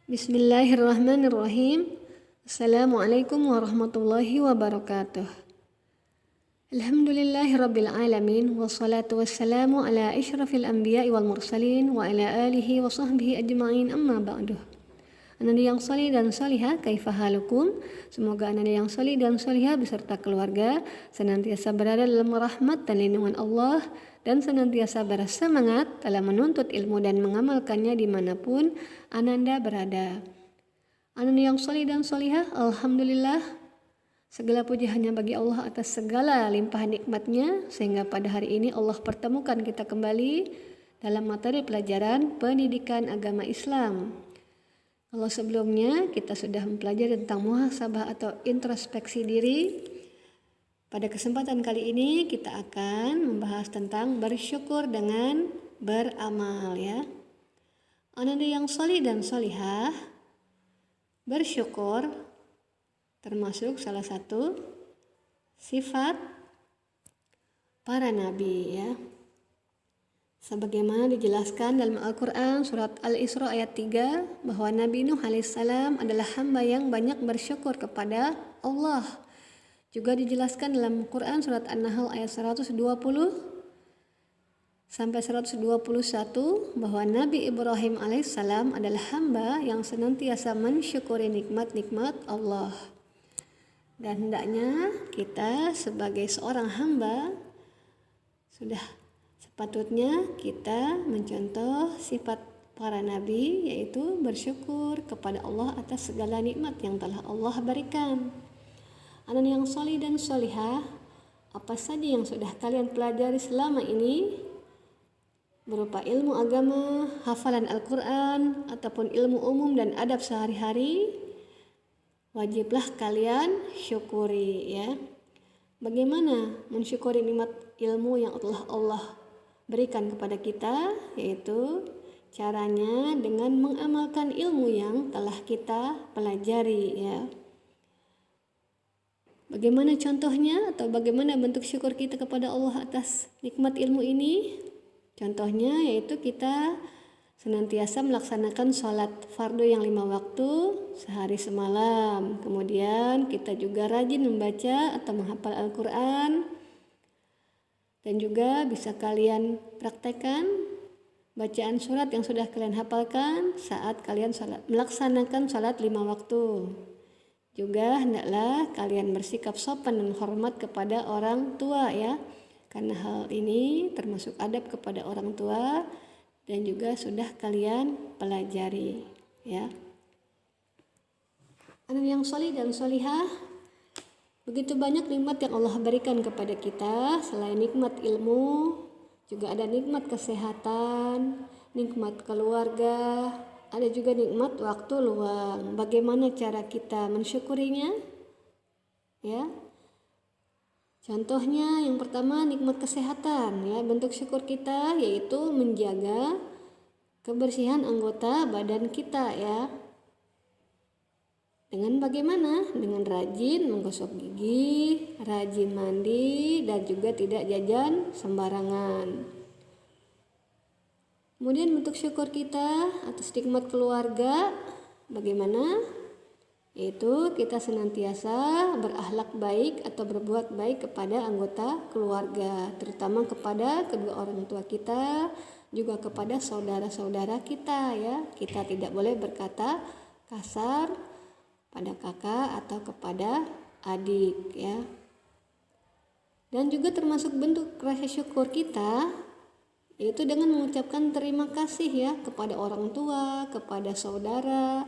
Bismillahirrahmanirrahim. Assalamualaikum warahmatullahi wabarakatuh. Alhamdulillahirabbil alamin wassalatu wassalamu ala asyrafil anbiya'i wal mursalin wa ala alihi wa sahbihi ajma'in amma ba'du. Anak yang salih dan salihah, kaifa halukum? Semoga anak yang salih dan salihah beserta keluarga senantiasa berada dalam rahmat dan lindungan Allah dan senantiasa bersemangat dalam menuntut ilmu dan mengamalkannya dimanapun Ananda berada. Anak yang salih dan salihah, alhamdulillah, segala puji hanya bagi Allah atas segala limpahan nikmatnya, sehingga pada hari ini Allah pertemukan kita kembali dalam materi pelajaran pendidikan agama Islam. Kalau sebelumnya kita sudah mempelajari tentang muhasabah atau introspeksi diri, pada kesempatan kali ini kita akan membahas tentang bersyukur dengan beramal ya. Anak yang salih dan salihah, bersyukur termasuk salah satu sifat para nabi ya. Sebagaimana dijelaskan dalam Al-Quran surat Al-Isra ayat 3 bahwa Nabi Nuh alaihissalam adalah hamba yang banyak bersyukur kepada Allah. Juga dijelaskan dalam Quran surat An-Nahl ayat 120 sampai 121 bahwa Nabi Ibrahim alaihissalam adalah hamba yang senantiasa mensyukuri nikmat-nikmat Allah. Dan hendaknya kita sebagai seorang hamba sudah sepatutnya kita mencontoh sifat para nabi, yaitu bersyukur kepada Allah atas segala nikmat yang telah Allah berikan. Anak yang salih dan salihah, apa saja yang sudah kalian pelajari selama ini berupa ilmu agama, hafalan Al-Quran, ataupun ilmu umum dan adab sehari-hari, wajiblah kalian syukuri ya. Bagaimana mensyukuri nikmat ilmu yang telah Allah berikan kepada kita, yaitu caranya dengan mengamalkan ilmu yang telah kita pelajari ya. Bagaimana contohnya atau bagaimana bentuk syukur kita kepada Allah atas nikmat ilmu ini? Contohnya yaitu kita senantiasa melaksanakan sholat fardu yang 5 waktu sehari semalam. Kemudian kita juga rajin membaca atau menghafal Al-Quran. Dan juga bisa kalian praktekkan bacaan surat yang sudah kalian hafalkan saat kalian melaksanakan sholat 5 waktu. Juga hendaklah kalian bersikap sopan dan hormat kepada orang tua ya. Karena hal ini termasuk adab kepada orang tua dan juga sudah kalian pelajari ya. Anak yang salih dan salihah, begitu banyak nikmat yang Allah berikan kepada kita. Selain nikmat ilmu, juga ada nikmat kesehatan, nikmat keluarga, ada juga nikmat waktu luang. Bagaimana cara kita mensyukurinya? Ya. Contohnya yang pertama nikmat kesehatan ya. Bentuk syukur kita yaitu menjaga kebersihan anggota badan kita ya. Dengan bagaimana? Dengan rajin menggosok gigi, rajin mandi, dan juga tidak jajan sembarangan. Kemudian bentuk syukur kita atas nikmat keluarga, bagaimana? Yaitu kita senantiasa berakhlak baik atau berbuat baik kepada anggota keluarga, terutama kepada kedua orang tua kita, juga kepada saudara-saudara kita ya. Kita tidak boleh berkata kasar pada kakak atau kepada adik ya. Dan juga termasuk bentuk rasa syukur kita yaitu dengan mengucapkan terima kasih ya kepada orang tua, kepada saudara,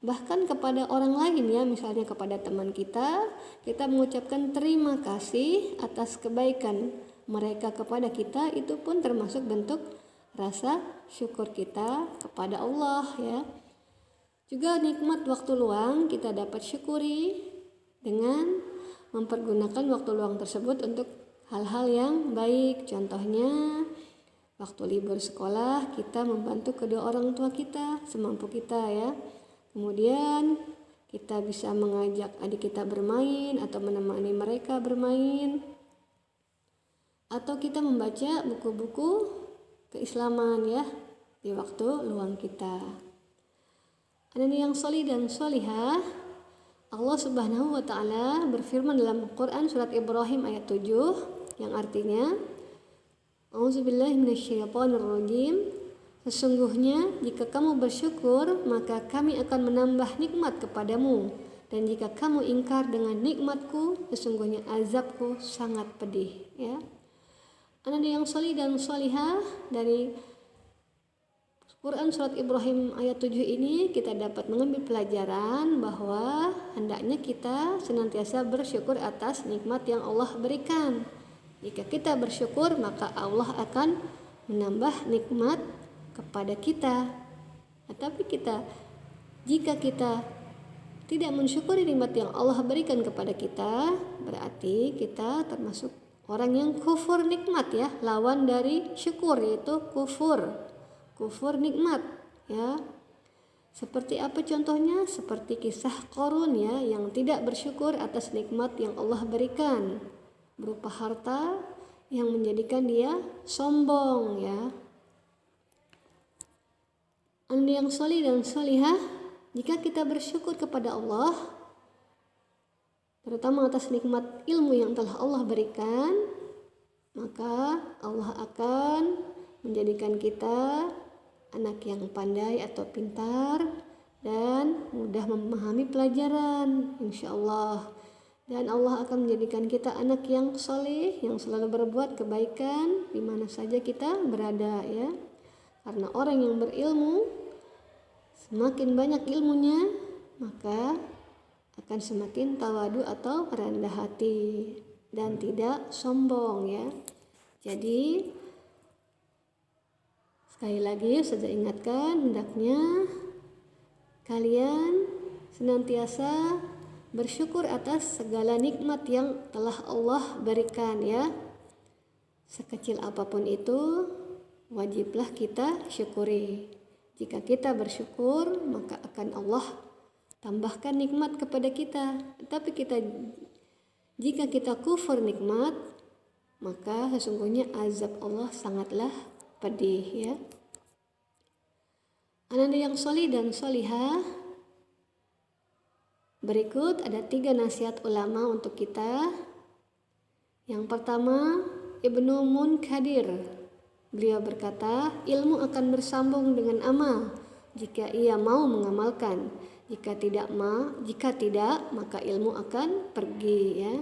bahkan kepada orang lain ya. Misalnya kepada teman kita mengucapkan terima kasih atas kebaikan mereka kepada kita, itu pun termasuk bentuk rasa syukur kita kepada Allah ya. Juga nikmat waktu luang kita dapat syukuri dengan mempergunakan waktu luang tersebut untuk hal-hal yang baik. Contohnya waktu libur sekolah kita membantu kedua orang tua kita semampu kita ya. Kemudian kita bisa mengajak adik kita bermain atau menemani mereka bermain. Atau kita membaca buku-buku keislaman ya di waktu luang kita. Anak yang solih dan solihah, Allah Subhanahu wa Ta'ala berfirman dalam Quran surat Ibrahim ayat 7 yang artinya, A'udzubillahi minasyaitonirrajim. Sesungguhnya jika kamu bersyukur, maka kami akan menambah nikmat kepadamu, dan jika kamu ingkar dengan nikmatku, sesungguhnya azabku sangat pedih. Ya, anak yang solih dan solihah, dari Quran surat Ibrahim ayat 7 ini kita dapat mengambil pelajaran bahwa hendaknya kita senantiasa bersyukur atas nikmat yang Allah berikan. Jika kita bersyukur, maka Allah akan menambah nikmat kepada kita. Tapi jika kita tidak mensyukuri nikmat yang Allah berikan kepada kita, berarti kita termasuk orang yang kufur nikmat, ya. Lawan dari syukur yaitu kufur nikmat, ya. Seperti apa contohnya? Seperti kisah Qarun, ya, yang tidak bersyukur atas nikmat yang Allah berikan berupa harta yang menjadikan dia sombong, ya. Anda yang solih dan solihah, jika kita bersyukur kepada Allah, terutama atas nikmat ilmu yang telah Allah berikan, maka Allah akan menjadikan kita anak yang pandai atau pintar dan mudah memahami pelajaran, insya Allah. Dan Allah akan menjadikan kita anak yang soleh, yang selalu berbuat kebaikan di mana saja kita berada, ya. Karena orang yang berilmu, semakin banyak ilmunya, maka akan semakin tawadu atau rendah hati dan tidak sombong, ya. Jadi sekali lagi saya ingatkan, hendaknya kalian senantiasa bersyukur atas segala nikmat yang telah Allah berikan, ya. Sekecil apapun itu, wajiblah kita syukuri. Jika kita bersyukur, maka akan Allah tambahkan nikmat kepada kita. Tapi jika kita kufur nikmat, maka sesungguhnya azab Allah sangatlah pedih, ya. Anak yang solih dan solihah, berikut ada 3 nasihat ulama untuk kita. Yang pertama, Ibnu Munkadir, beliau berkata, ilmu akan bersambung dengan amal jika ia mau mengamalkan. Jika tidak, maka ilmu akan pergi, ya.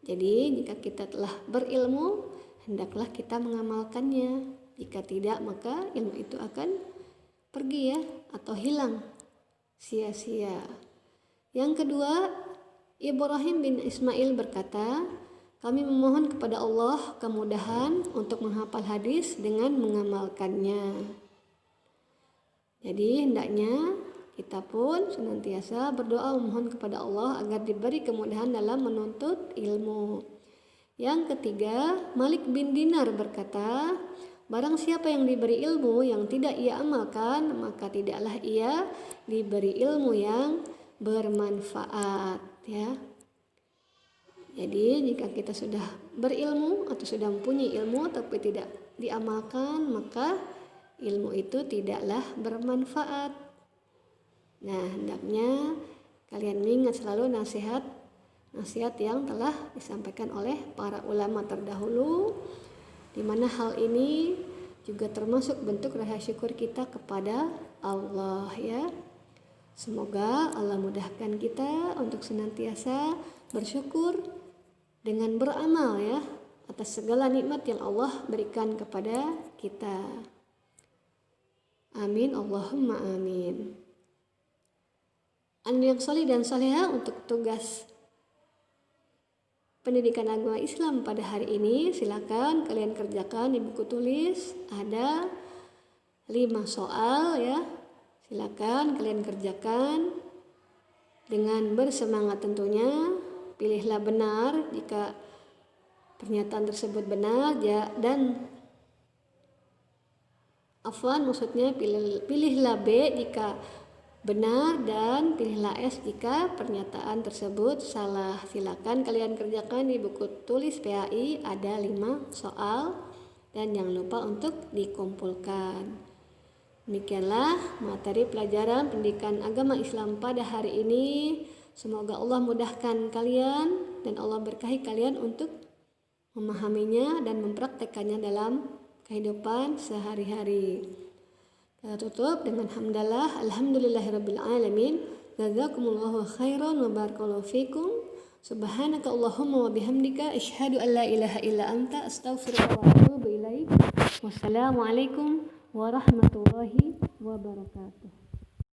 Jadi jika kita telah berilmu, hendaklah kita mengamalkannya. Jika tidak, maka ilmu itu akan pergi, ya, atau hilang sia-sia. Yang kedua, Ibrahim bin Ismail berkata, kami memohon kepada Allah kemudahan untuk menghafal hadis dengan mengamalkannya. Jadi hendaknya kita pun senantiasa berdoa memohon kepada Allah agar diberi kemudahan dalam menuntut ilmu. Yang ketiga, Malik bin Dinar berkata, barang siapa yang diberi ilmu yang tidak ia amalkan, maka tidaklah ia diberi ilmu yang bermanfaat, ya. Jadi jika kita sudah berilmu atau sudah mempunyai ilmu tapi tidak diamalkan, maka ilmu itu tidaklah bermanfaat. Nah, hendaknya kalian ingat selalu nasihat yang telah disampaikan oleh para ulama terdahulu, di mana hal ini juga termasuk bentuk rasa syukur kita kepada Allah, ya. Semoga Allah mudahkan kita untuk senantiasa bersyukur dengan beramal, ya, atas segala nikmat yang Allah berikan kepada kita. Amin, Allahumma amin. Anda yang solih dan solehah, untuk tugas pendidikan agama Islam pada hari ini, silakan kalian kerjakan di buku tulis. Ada 5 soal, ya. Silakan kalian kerjakan dengan bersemangat tentunya. Pilihlah benar jika pernyataan tersebut benar, ya, dan pilihlah B jika benar, dan pilihlah S jika pernyataan tersebut salah. Silakan kalian kerjakan di buku tulis PAI, ada 5 soal, dan jangan lupa untuk dikumpulkan. Demikianlah materi pelajaran pendidikan agama Islam pada hari ini. Semoga Allah mudahkan kalian dan Allah berkahi kalian untuk memahaminya dan mempraktekannya dalam kehidupan sehari-hari. Kita tutup dengan hamdalah, alhamdulillahirabbil alamin. Jazakumullahu khairan wa barakallahu fikum. Subhanaka Allahumma wa bihamdika asyhadu an la ilaha illa anta astaghfiruka wa atubu ilaik. Wassalamualaikum warahmatullahi wabarakatuh.